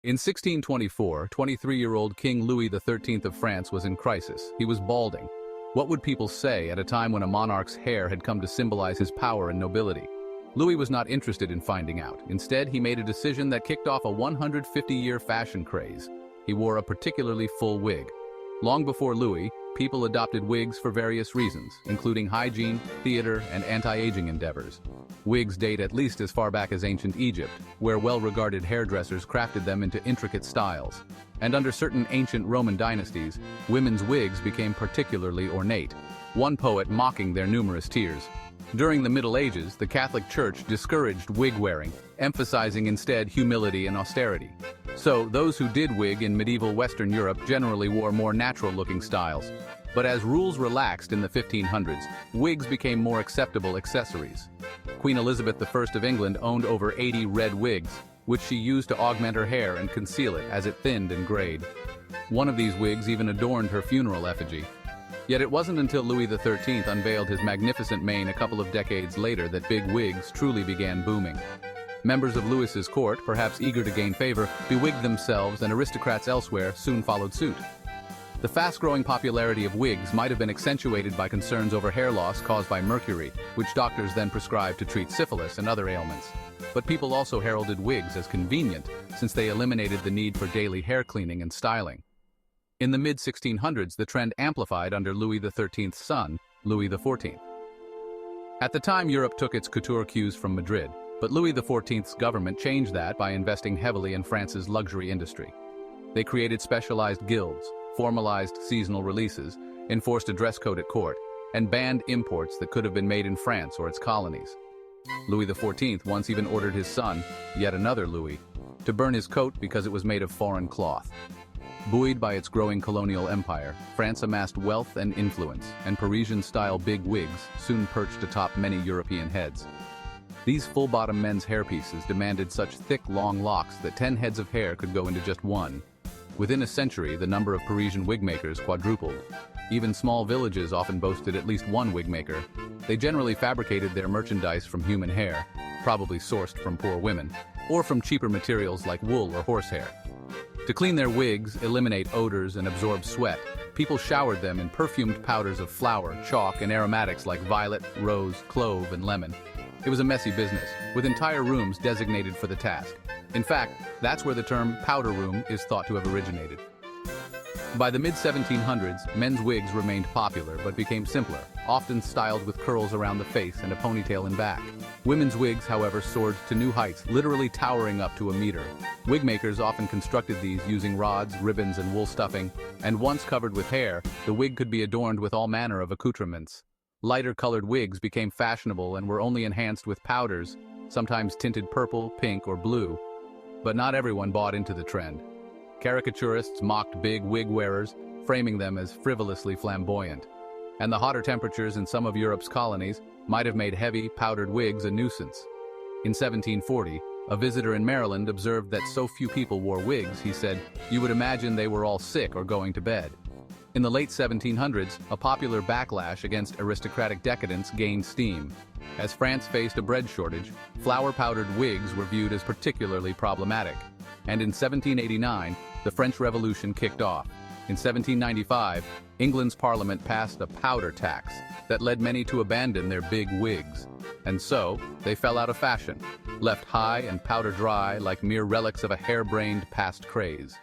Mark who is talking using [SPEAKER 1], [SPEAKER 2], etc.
[SPEAKER 1] In 1624, 23-year-old King Louis XIII of France was in crisis. He was balding. What would people say at a time when a monarch's hair had come to symbolize his power and nobility? Louis was not interested in finding out. Instead, he made a decision that kicked off a 150-year fashion craze. He wore a particularly full wig. Long before Louis, people adopted wigs for various reasons, including hygiene, theater, and anti-aging endeavors. Wigs date at least as far back as ancient Egypt, where well-regarded hairdressers crafted them into intricate styles. And under certain ancient Roman dynasties, women's wigs became particularly ornate, one poet mocking their numerous tiers. During the Middle Ages, the Catholic Church discouraged wig wearing, emphasizing instead humility and austerity. So, those who did wig in medieval Western Europe generally wore more natural-looking styles. But as rules relaxed in the 1500s, wigs became more acceptable accessories. Queen Elizabeth I of England owned over 80 red wigs, which she used to augment her hair and conceal it as it thinned and grayed. One of these wigs even adorned her funeral effigy. Yet it wasn't until Louis XIII unveiled his magnificent mane a couple of decades later that big wigs truly began booming. Members of Louis's court, perhaps eager to gain favor, bewigged themselves, and aristocrats elsewhere soon followed suit. The fast-growing popularity of wigs might have been accentuated by concerns over hair loss caused by mercury, which doctors then prescribed to treat syphilis and other ailments. But people also heralded wigs as convenient, since they eliminated the need for daily hair cleaning and styling. In the mid-1600s, the trend amplified under Louis XIII's son, Louis XIV. At the time, Europe took its couture cues from Madrid, but Louis XIV's government changed that by investing heavily in France's luxury industry. They created specialized guilds, formalized seasonal releases, enforced a dress code at court, and banned imports that could have been made in France or its colonies. Louis XIV once even ordered his son, yet another Louis, to burn his coat because it was made of foreign cloth. Buoyed by its growing colonial empire, France amassed wealth and influence, and Parisian-style big wigs soon perched atop many European heads. These full-bottom men's hairpieces demanded such thick, long locks that 10 heads of hair could go into just one. Within a century, the number of Parisian wigmakers quadrupled. Even small villages often boasted at least one wigmaker. They generally fabricated their merchandise from human hair, probably sourced from poor women, or from cheaper materials like wool or horsehair. To clean their wigs, eliminate odors, and absorb sweat, people showered them in perfumed powders of flour, chalk, and aromatics like violet, rose, clove, and lemon. It was a messy business, with entire rooms designated for the task. In fact, that's where the term powder room is thought to have originated. By the mid-1700s, men's wigs remained popular but became simpler, often styled with curls around the face and a ponytail in back. Women's wigs, however, soared to new heights, literally towering up to a meter. Wigmakers often constructed these using rods, ribbons, and wool stuffing, and once covered with hair, the wig could be adorned with all manner of accoutrements. Lighter-colored wigs became fashionable and were only enhanced with powders, sometimes tinted purple, pink, or blue. But not everyone bought into the trend. Caricaturists mocked big wig wearers, framing them as frivolously flamboyant. And the hotter temperatures in some of Europe's colonies might have made heavy, powdered wigs a nuisance. In 1740, a visitor in Maryland observed that so few people wore wigs, he said, "You would imagine they were all sick or going to bed." In the late 1700s, a popular backlash against aristocratic decadence gained steam. As France faced a bread shortage, flour-powdered wigs were viewed as particularly problematic. And in 1789, the French Revolution kicked off. In 1795, England's Parliament passed a powder tax that led many to abandon their big wigs. And so, they fell out of fashion, left high and powder dry like mere relics of a harebrained past craze.